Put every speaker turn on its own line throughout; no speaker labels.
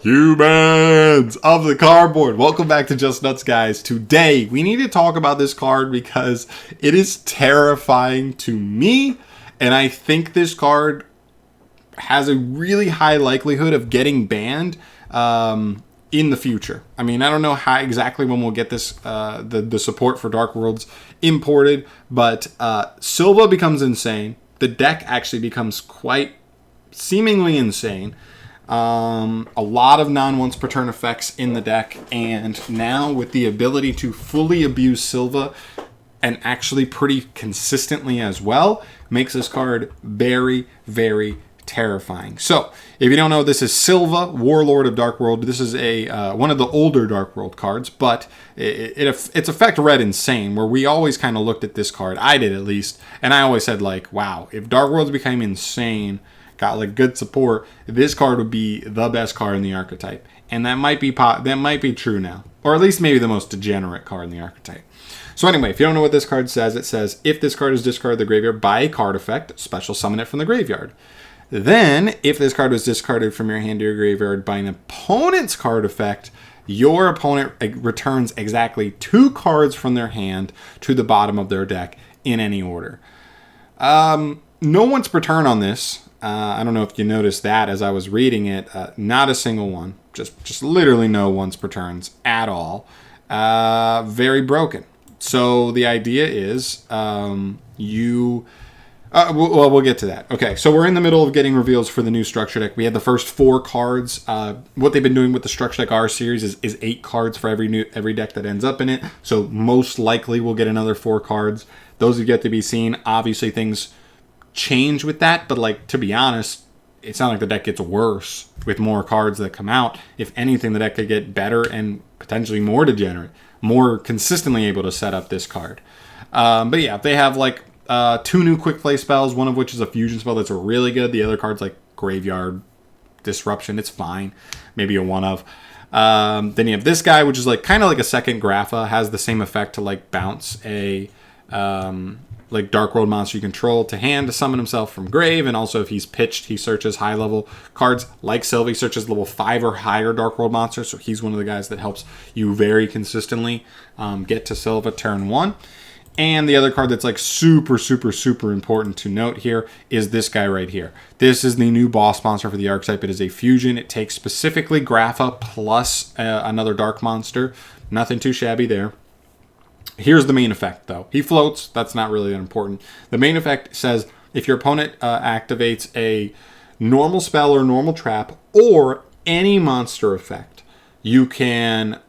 Humans of the cardboard. Welcome back to Just Nuts, guys. Today, we need to talk about this card because it is terrifying to me. And I think this card has a really high likelihood of getting banned in the future. I mean, I don't know how exactly when we'll get this, the support for Dark Worlds imported, but Silva becomes insane. The deck actually becomes quite seemingly insane. A lot of non-once per turn effects in the deck, and now with the ability to fully abuse Silva and actually pretty consistently as well, makes this card very, very terrifying. So, if you don't know, this is Silva, Warlord of Dark World. This is a one of the older Dark World cards, but it's effect red insane, where we always kind of looked at this card, I did at least, and I always said, like, wow, if Dark Worlds became insane, got like good support, this card would be the best card in the archetype. And that might be true now, or at least maybe the most degenerate card in the archetype. So anyway, if you don't know what this card says, it says if this card is discarded the graveyard by a card effect, special summon it from the graveyard. Then, if this card was discarded from your hand to your graveyard by an opponent's card effect, your opponent returns exactly 2 cards from their hand to the bottom of their deck in any order. No one's per turn on this. I don't know if you noticed that as I was reading it. Not a single one. Just literally no once per turns at all. Very broken. So the idea is we'll get to that. Okay, so we're in the middle of getting reveals for the new structure deck. We had the first 4 cards. What they've been doing with the structure deck R series is 8 cards for every deck that ends up in it. So most likely we'll get another 4 cards. Those have yet to be seen. Obviously things change with that, but like, to be honest, it's not like the deck gets worse with more cards that come out. If anything, the deck could get better and potentially more degenerate, more consistently able to set up this card. But yeah, they have like 2 new quick play spells, one of which is a fusion spell that's really good. The other card's like Graveyard Disruption. It's fine. Maybe a one of. Then you have this guy, which is like kind of like a second Grapha, has the same effect to like bounce a like Dark World monster you control to hand to summon himself from grave, and also if he's pitched, he searches high level cards like Silva. He searches level 5 or higher Dark World monsters, so he's one of the guys that helps you very consistently get to Silva turn 1. And the other card that's like super, super, super important to note here is this guy right here. This is the new boss monster for the archetype. It is a fusion. It takes specifically Grapha plus another dark monster. Nothing too shabby there. Here's the main effect, though. He floats. That's not really that important. The main effect says if your opponent activates a normal spell or normal trap or any monster effect, you can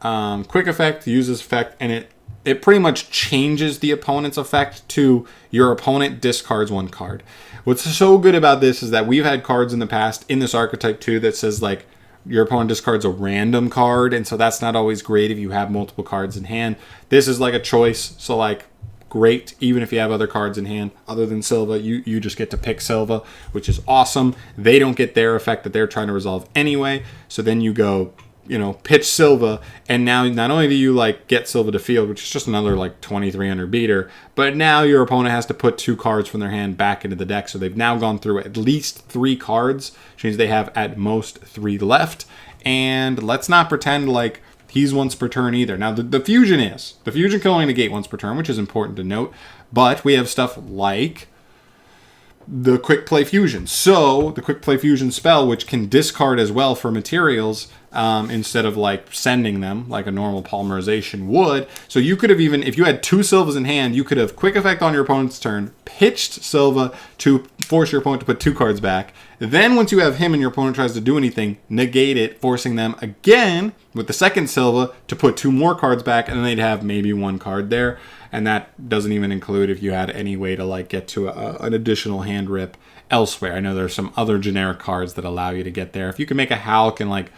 quick effect, use this effect, and it pretty much changes the opponent's effect to your opponent discards 1 card. What's so good about this is that we've had cards in the past in this archetype too that says like your opponent discards a random card, and so that's not always great if you have multiple cards in hand. This is like a choice, so like great even if you have other cards in hand other than Silva. You just get to pick Silva, which is awesome. They don't get their effect that they're trying to resolve anyway, so then you go, pitch Silva, and now not only do you like get Silva to field, which is just another like 2300 beater, but now your opponent has to put 2 cards from their hand back into the deck, so they've now gone through at least 3 cards, which means they have at most 3 left. And let's not pretend like he's once per turn either. Now the fusion can only negate once per turn, which is important to note, but we have stuff like the quick play fusion. So the quick play fusion spell, which can discard as well for materials, instead of like sending them like a normal polymerization would. So you could have even, if you had 2 Silvas in hand, you could have quick effect on your opponent's turn, pitched Silva to force your opponent to put 2 cards back. Then once you have him and your opponent tries to do anything, negate it, forcing them again with the second Silva to put 2 more cards back, and then they'd have maybe 1 card there. And that doesn't even include if you had any way to like get to an additional hand rip elsewhere. I know there's some other generic cards that allow you to get there. If you can make a Hulk and like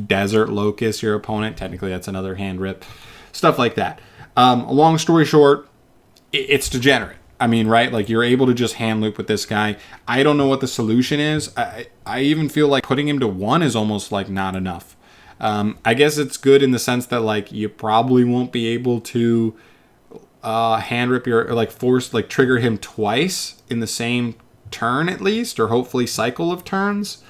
Desert Locust your opponent, technically that's another hand rip. Stuff like that. Long story short, it's degenerate. I mean, right? Like you're able to just hand loop with this guy. I don't know what the solution is. I even feel like putting him to 1 is almost like not enough. I guess it's good in the sense that like you probably won't be able to hand rip your, or like force, like trigger him twice in the same turn at least, or hopefully cycle of turns.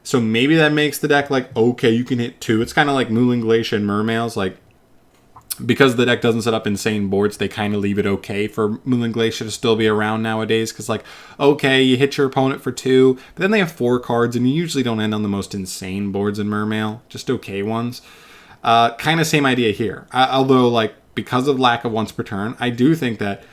So maybe that makes the deck like, okay, you can hit 2. It's kind of like Moulin Glacier and Mermails. Like, because the deck doesn't set up insane boards, they kind of leave it okay for Moulin Glacier to still be around nowadays. Because, like, okay, you hit your opponent for 2, but then they have 4 cards, and you usually don't end on the most insane boards in Mermail, just okay ones. Kind of same idea here. Although, like, because of lack of once per turn, I do think that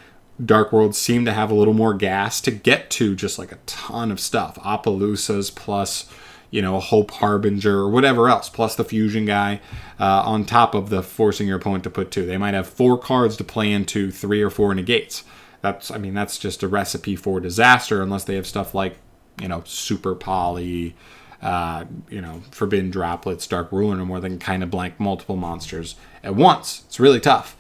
Dark Worlds seem to have a little more gas to get to just, like, a ton of stuff. Appalusas plus, you know, a Hope Harbinger or whatever else, plus the Fusion guy on top of the forcing your opponent to put 2. They might have 4 cards to play into 3 or 4 negates. That's just a recipe for disaster unless they have stuff like, you know, Super Poly, you know, Forbidden Droplets, Dark Ruin, or more than kind of blank multiple monsters at once. It's really tough.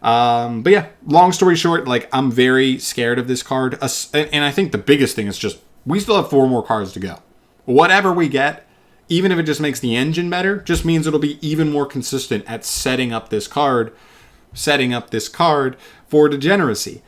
But yeah, long story short, like, I'm very scared of this card. And I think the biggest thing is just, we still have 4 more cards to go. Whatever we get, even if it just makes the engine better, just means it'll be even more consistent at setting up this card for Degeneracy.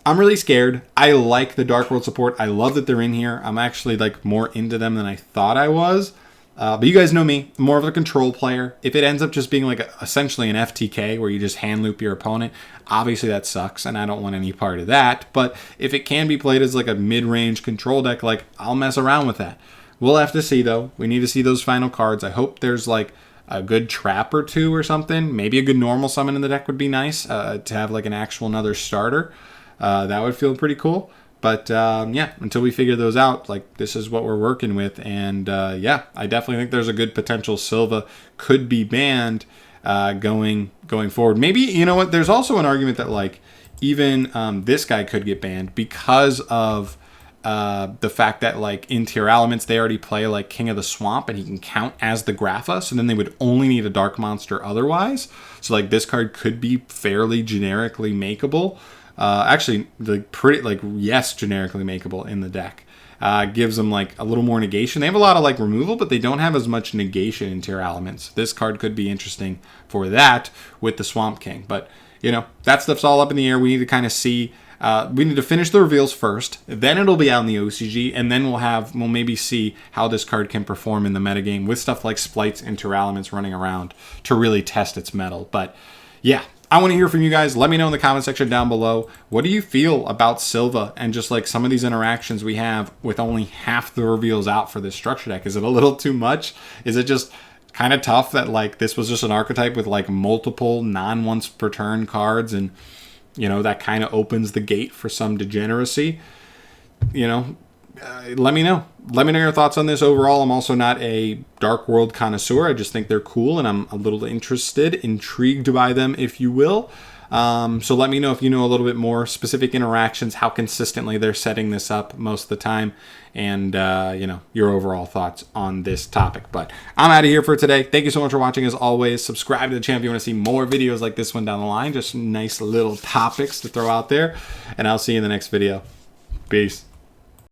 I'm really scared. I like the Dark World support. I love that they're in here. I'm actually, like, more into them than I thought I was. But you guys know me, I'm more of a control player. If it ends up just being like essentially an FTK where you just hand loop your opponent, obviously that sucks and I don't want any part of that. But if it can be played as like a mid-range control deck, like, I'll mess around with that. We'll have to see though. We need to see those final cards. I hope there's like a good trap or 2 or something. Maybe a good normal summon in the deck would be nice to have like an actual another starter. That would feel pretty cool. But yeah, until we figure those out, like, this is what we're working with. And yeah, I definitely think there's a good potential Silva could be banned going forward. Maybe, you know what, there's also an argument that, like, even this guy could get banned because of the fact that, like, in Tier Elements, they already play, like, King of the Swamp, and he can count as the Grapha, so then they would only need a Dark Monster otherwise. So, like, this card could be fairly generically makeable. Actually, like, yes, generically makeable in the deck. Gives them, like, a little more negation. They have a lot of, like, removal, but they don't have as much negation in Tier Elements. This card could be interesting for that with the Swamp King. But, you know, that stuff's all up in the air. We need to kind of see. We need to finish the reveals first, then it'll be out in the OCG, and then we'll maybe see how this card can perform in the metagame with stuff like Splites and Tier Elements running around to really test its mettle. But yeah, I want to hear from you guys. Let me know in the comment section down below. What do you feel about Silva and just like some of these interactions we have with only half the reveals out for this structure deck? Is it a little too much? Is it just kind of tough that, like, this was just an archetype with, like, multiple non-once per turn cards, and, you know, that kind of opens the gate for some degeneracy? You know, let me know. Let me know your thoughts on this overall. I'm also not a Dark World connoisseur. I just think they're cool, and I'm a little intrigued by them, if you will. So let me know if you know a little bit more specific interactions, how consistently they're setting this up most of the time, and, you know, your overall thoughts on this topic. But I'm out of here for today. Thank you so much for watching. As always, subscribe to the channel if you want to see more videos like this one down the line. Just nice little topics to throw out there, and I'll see you in the next video. Peace.